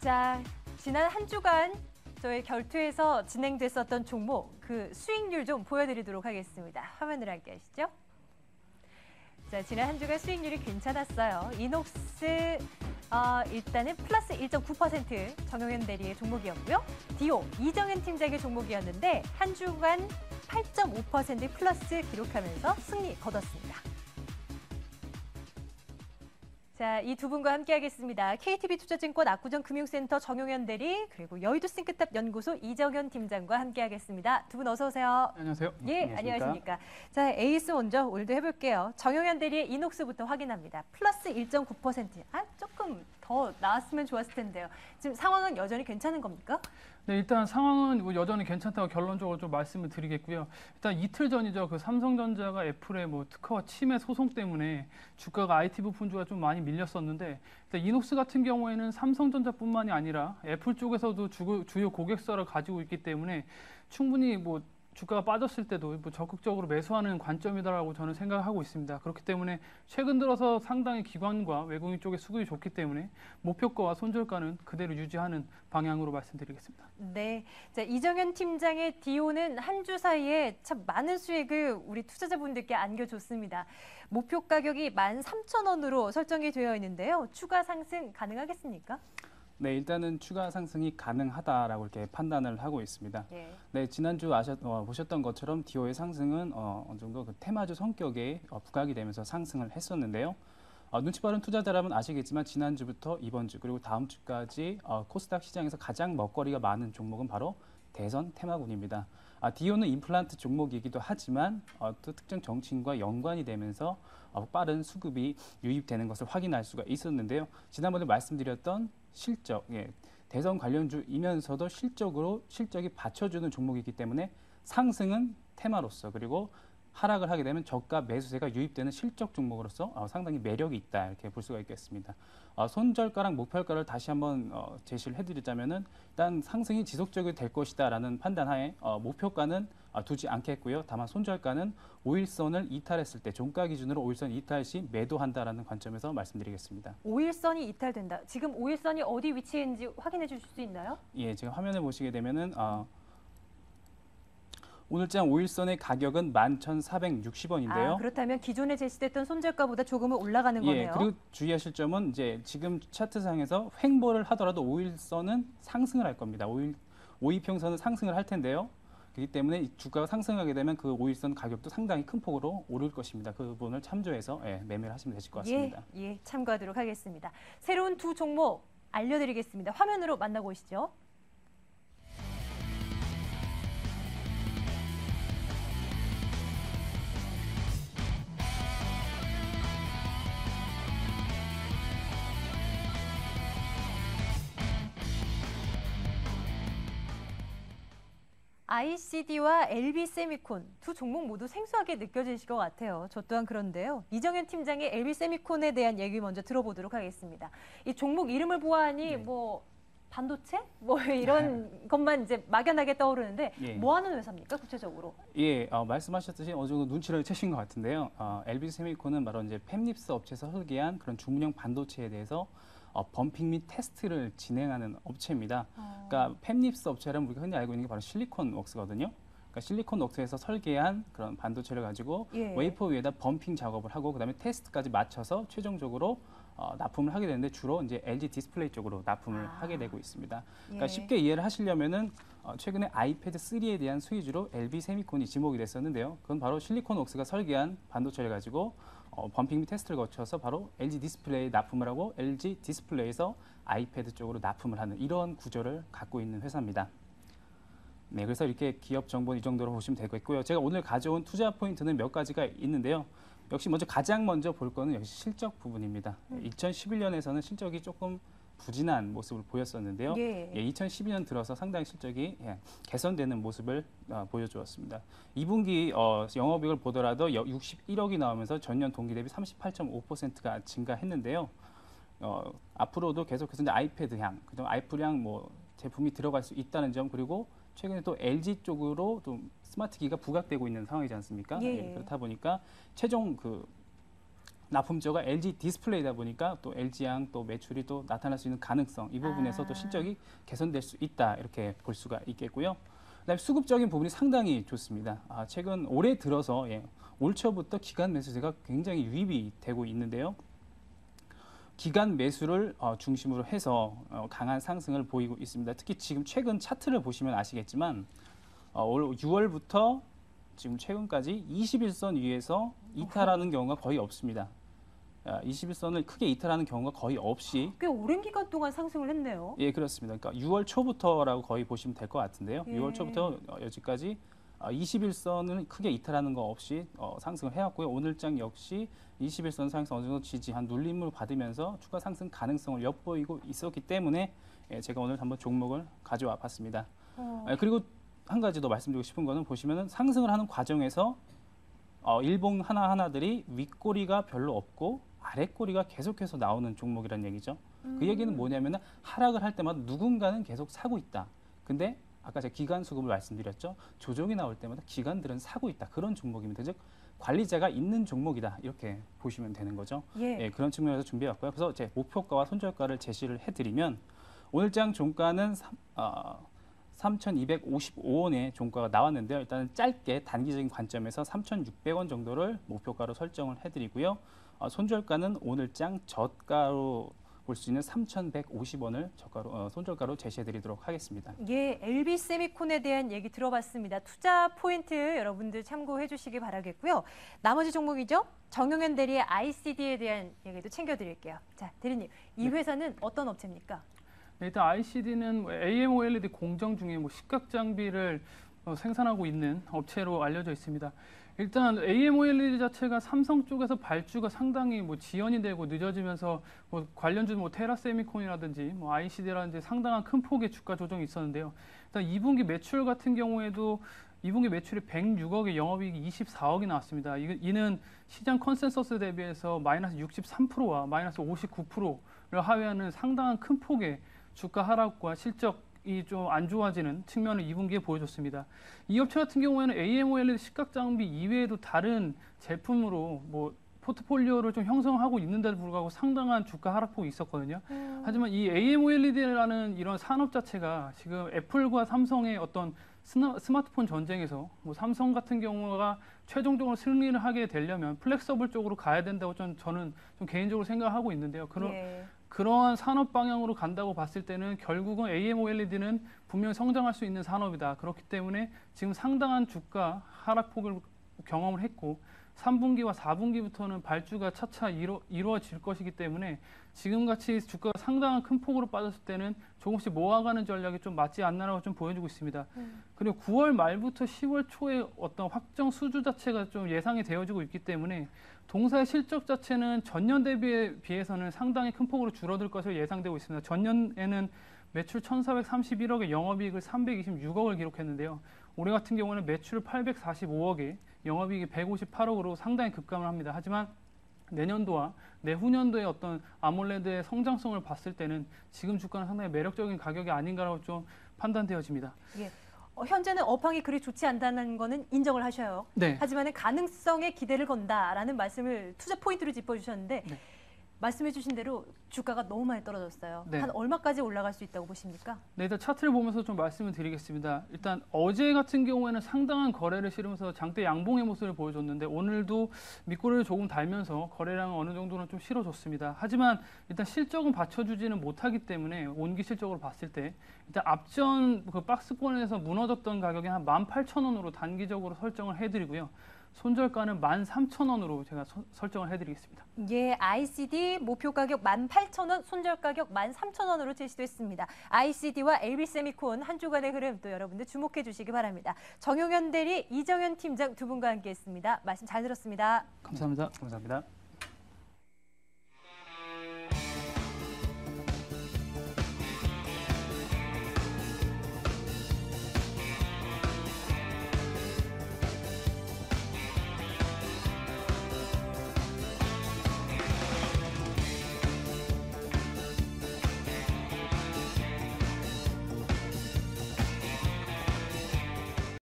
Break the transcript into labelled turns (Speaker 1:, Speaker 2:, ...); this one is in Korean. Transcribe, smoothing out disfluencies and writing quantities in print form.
Speaker 1: 자, 지난 한 주간 저희 결투에서 진행됐었던 종목 그 수익률 좀 보여드리도록 하겠습니다. 화면을 함께 하시죠. 자, 지난 한 주간 수익률이 괜찮았어요. 이녹스 일단은 플러스 1.9% 정용현 대리의 종목이었고요. 디오 이정현 팀장의 종목이었는데 한 주간 8.5% 플러스 기록하면서 승리 거뒀습니다. 자, 이 두 분과 함께하겠습니다. KTB투자증권 압구정금융센터 정용현 대리 그리고 여의도 싱크탑 연구소 이정현 팀장과 함께하겠습니다. 두 분 어서 오세요.
Speaker 2: 안녕하세요.
Speaker 1: 예, 안녕하십니까. 자, 에이스 먼저 오늘도 해볼게요. 정용현 대리의 이녹스부터 확인합니다. 플러스 1.9%. 조금 더 나왔으면 좋았을 텐데요. 지금 상황은 여전히 괜찮은 겁니까?
Speaker 2: 네, 일단 상황은 여전히 괜찮다고 결론적으로 좀 말씀을 드리겠고요. 일단 이틀 전이죠. 그 삼성전자가 애플의 특허 침해 소송 때문에 주가가 IT 부품주가 좀 많이 밀렸었는데, 일단 이녹스 같은 경우에는 삼성전자뿐만이 아니라 애플 쪽에서도 주요 고객사를 가지고 있기 때문에 충분히 주가가 빠졌을 때도 적극적으로 매수하는 관점이다라고 저는 생각하고 있습니다. 그렇기 때문에 최근 들어서 상당히 기관과 외국인 쪽의 수급이 좋기 때문에 목표가와 손절가는 그대로 유지하는 방향으로 말씀드리겠습니다.
Speaker 1: 네, 자, 이정현 팀장의 디오는 한 주 사이에 참 많은 수익을 우리 투자자분들께 안겨줬습니다. 목표 가격이 13,000원으로 설정이 되어 있는데요. 추가 상승 가능하겠습니까?
Speaker 3: 네, 일단은 추가 상승이 가능하다라고 이렇게 판단을 하고 있습니다.
Speaker 1: 예.
Speaker 3: 네, 지난주 보셨던 것처럼 디오의 상승은 어느 정도 그 테마주 성격에 부각이 되면서 상승을 했었는데요. 눈치 빠른 투자자라면 아시겠지만 지난주부터 이번 주 그리고 다음 주까지 코스닥 시장에서 가장 먹거리가 많은 종목은 바로 대선 테마군입니다. 디오는 임플란트 종목이기도 하지만 또 특정 정치인과 연관이 되면서 빠른 수급이 유입되는 것을 확인할 수가 있었는데요. 지난번에 말씀드렸던 실적, 대선 관련주이면서도 실적이 받쳐주는 종목이기 때문에 상승은 테마로서 그리고 하락을 하게 되면 저가 매수세가 유입되는 실적 종목으로서 상당히 매력이 있다 이렇게 볼 수가 있겠습니다. 손절가랑 목표가를 다시 한번 제시를 해드리자면은 일단 상승이 지속적이 될 것이다라는 판단하에 목표가는 두지 않겠고요. 다만 손절가는 5일선을 이탈했을 때 종가 기준으로 5일선 이탈 시 매도한다라는 관점에서 말씀드리겠습니다.
Speaker 1: 5일선이 이탈된다. 지금 5일선이 어디 위치에 있는지 확인해 주실 수 있나요?
Speaker 3: 예, 지금 화면을 보시게 되면은 오늘장 5일선의 가격은 11,460원인데요.
Speaker 1: 그렇다면 기존에 제시됐던 손절가보다 조금은 올라가는 거네요.
Speaker 3: 그리고 주의하실 점은 이제 지금 차트상에서 횡보를 하더라도 5일선은 상승을 할 겁니다. 5이평선은 상승을 할 텐데요. 그렇기 때문에 이 주가가 상승하게 되면 그 5일선 가격도 상당히 큰 폭으로 오를 것입니다. 그 부분을 참조해서 매매를 하시면 되실 것 같습니다.
Speaker 1: 예, 참고하도록 하겠습니다. 새로운 두 종목 알려드리겠습니다. 화면으로 만나고 오시죠. ICD와 LB세미콘 두 종목 모두 생소하게 느껴지실 것 같아요. 저 또한 그런데요. 이정현 팀장의 LB세미콘에 대한 얘기 먼저 들어보도록 하겠습니다. 이 종목 이름을 보아하니 반도체? 이런 것만 이제 막연하게 떠오르는데 뭐 하는 회사입니까? 구체적으로?
Speaker 3: 예, 말씀하셨듯이 어느 정도 눈치를 채신 것 같은데요. LB세미콘은 바로 이제 팹립스 업체에서 설계한 그런 중문형 반도체에 대해서 범핑 및 테스트를 진행하는 업체입니다. 그러니까 팹립스 업체라면 우리가 흔히 알고 있는 게 바로 실리콘 웍스거든요. 그러니까 실리콘 웍스에서 설계한 그런 반도체를 가지고 웨이퍼 위에다 범핑 작업을 하고 그다음에 테스트까지 마쳐서 최종적으로 납품을 하게 되는데 주로 이제 LG 디스플레이 쪽으로 납품을 하게 되고 있습니다. 그러니까 쉽게 이해를 하시려면은 최근에 아이패드 3에 대한 수혜주로 LB세미콘이 지목이 됐었는데요. 그건 바로 실리콘 웍스가 설계한 반도체를 가지고 범핑 및 테스트를 거쳐서 바로 LG 디스플레이에 납품을 하고 LG 디스플레이에서 아이패드 쪽으로 납품을 하는 이런 구조를 갖고 있는 회사입니다. 네, 그래서 이렇게 기업 정보는 이 정도로 보시면 되겠고요. 제가 오늘 가져온 투자 포인트는 몇 가지가 있는데요. 역시 가장 먼저 볼 거는 역시 실적 부분입니다. 2011년에서는 실적이 조금 부진한 모습을 보였었는데요. 2012년 들어서 상당히 실적이 개선되는 모습을 보여주었습니다. 2분기 영업이익을 보더라도 61억이 나오면서 전년 동기 대비 38.5%가 증가했는데요. 앞으로도 계속해서 이제 아이패드향, 그다음 아이플향 제품이 들어갈 수 있다는 점 그리고 최근에 또 LG 쪽으로 좀 스마트기가 부각되고 있는 상황이지 않습니까? 그렇다 보니까 최종 납품처가 LG 디스플레이다 보니까 또 LG양 또 매출이 또 나타날 수 있는 가능성 이 부분에서 또 실적이 개선될 수 있다 이렇게 볼 수가 있겠고요. 그다음에 수급적인 부분이 상당히 좋습니다. 최근 올해 들어서 올 초부터 기간 매수세가 굉장히 유입이 되고 있는데요. 기간 매수를 중심으로 해서 강한 상승을 보이고 있습니다. 특히 지금 최근 차트를 보시면 아시겠지만 올 6월부터 지금 최근까지 21선 위에서 이탈하는 경우가 거의 없습니다. 21선을 크게 이탈하는 경우가 거의 없이
Speaker 1: 꽤 오랜 기간 동안 상승을 했네요.
Speaker 3: 예, 그렇습니다. 그러니까 6월 초부터라고 거의 보시면 될 것 같은데요.
Speaker 1: 예.
Speaker 3: 6월 초부터 여기까지 21선을 크게 이탈하는 거 없이 상승을 해왔고요. 오늘장 역시 21선 상승 어느 정도 지지한 눌림을 받으면서 추가 상승 가능성을 엿보이고 있었기 때문에 제가 오늘 한번 종목을 가져와 봤습니다. 그리고 한 가지 더 말씀드리고 싶은 거는 보시면은 상승을 하는 과정에서 일봉 하나하나들이 윗꼬리가 별로 없고 아랫꼬리가 계속해서 나오는 종목이라는 얘기죠. 그 얘기는 뭐냐면 하락을 할 때마다 누군가는 계속 사고 있다. 근데 아까 제가 기간 수급을 말씀드렸죠. 조정이 나올 때마다 기관들은 사고 있다. 그런 종목입니다. 즉 관리자가 있는 종목이다. 이렇게 보시면 되는 거죠.
Speaker 1: 예.
Speaker 3: 그런 측면에서 준비해왔고요. 그래서 제 목표가와 손절가를 제시를 해드리면 오늘장 종가는 3,255원의 종가가 나왔는데요. 일단은 짧게 단기적인 관점에서 3,600원 정도를 목표가로 설정을 해드리고요. 손절가는 오늘장 저가로 볼 수 있는 3,150원을 손절가로 제시해드리도록 하겠습니다.
Speaker 1: 예, LB세미콘에 대한 얘기 들어봤습니다. 투자 포인트 여러분들 참고해 주시기 바라겠고요. 나머지 종목이죠. 정용현 대리의 ICD에 대한 얘기도 챙겨드릴게요. 자, 대리님, 이 회사는 어떤 업체입니까?
Speaker 2: 네, 일단 ICD는 AMOLED 공정 중에 시각 장비를 생산하고 있는 업체로 알려져 있습니다. 일단 AMOLED 자체가 삼성 쪽에서 발주가 상당히 지연이 되고 늦어지면서 관련주 테라세미콘이라든지 ICD라든지 상당한 큰 폭의 주가 조정이 있었는데요. 일단 2분기 매출 같은 경우에도 2분기 매출이 106억에 영업이익이 24억이 나왔습니다. 이는 시장 컨센서스 대비해서 마이너스 63%와 마이너스 59%를 하회하는 상당한 큰 폭의 주가 하락과 실적이 좀 안 좋아지는 측면을 2분기에 보여줬습니다. 이 업체 같은 경우에는 AMOLED 시각 장비 이외에도 다른 제품으로 포트폴리오를 좀 형성하고 있는데도 불구하고 상당한 주가 하락폭이 있었거든요. 하지만 이 AMOLED라는 이런 산업 자체가 지금 애플과 삼성의 어떤 스마트폰 전쟁에서 삼성 같은 경우가 최종적으로 승리를 하게 되려면 플렉서블 쪽으로 가야 된다고 저는 좀 개인적으로 생각하고 있는데요. 그러한 산업 방향으로 간다고 봤을 때는 결국은 AMOLED는 분명히 성장할 수 있는 산업이다. 그렇기 때문에 지금 상당한 주가 하락폭을 경험을 했고 3분기와 4분기부터는 발주가 차차 이루어질 것이기 때문에 지금같이 주가가 상당한 큰 폭으로 빠졌을 때는 조금씩 모아가는 전략이 좀 맞지 않나라고 좀 보여주고 있습니다. 그리고 9월 말부터 10월 초에 어떤 확정 수주 자체가 좀 예상이 되어지고 있기 때문에 동사의 실적 자체는 전년 대비에 비해서는 상당히 큰 폭으로 줄어들 것으로 예상되고 있습니다. 전년에는 매출 1,431억에 영업이익을 326억을 기록했는데요. 올해 같은 경우는 매출 845억에 영업이익이 158억으로 상당히 급감을 합니다. 하지만 내년도와 내후년도의 어떤 아몰레드의 성장성을 봤을 때는 지금 주가는 상당히 매력적인 가격이 아닌가라고 좀 판단되어집니다.
Speaker 1: 예. 현재는 업황이 그리 좋지 않다는 거는 인정을 하셔요.
Speaker 2: 네.
Speaker 1: 하지만 가능성에 기대를 건다라는 말씀을 투자 포인트로 짚어주셨는데
Speaker 2: 네.
Speaker 1: 말씀해 주신 대로 주가가 너무 많이 떨어졌어요.
Speaker 2: 네.
Speaker 1: 한 얼마까지 올라갈 수 있다고 보십니까?
Speaker 2: 네, 일단 차트를 보면서 좀 말씀을 드리겠습니다. 일단 어제 같은 경우에는 상당한 거래를 실으면서 장대 양봉의 모습을 보여줬는데 오늘도 밑꼬리를 조금 달면서 거래량은 어느 정도는 좀 실어줬습니다. 하지만 일단 실적은 받쳐주지는 못하기 때문에 온기 실적으로 봤을 때 일단 앞전 그 박스권에서 무너졌던 가격이 한 18,000원으로 단기적으로 설정을 해드리고요. 손절가는 13,000원으로 제가 설정을 해드리겠습니다.
Speaker 1: 예, ICD 목표 가격 18,000원, 손절 가격 13,000원으로 제시됐습니다. ICD와 LB세미콘 한 주간의 흐름 또 여러분들 주목해 주시기 바랍니다. 정용현 대리, 이정현 팀장 두 분과 함께했습니다. 말씀 잘 들었습니다.
Speaker 2: 감사합니다.
Speaker 3: 감사합니다.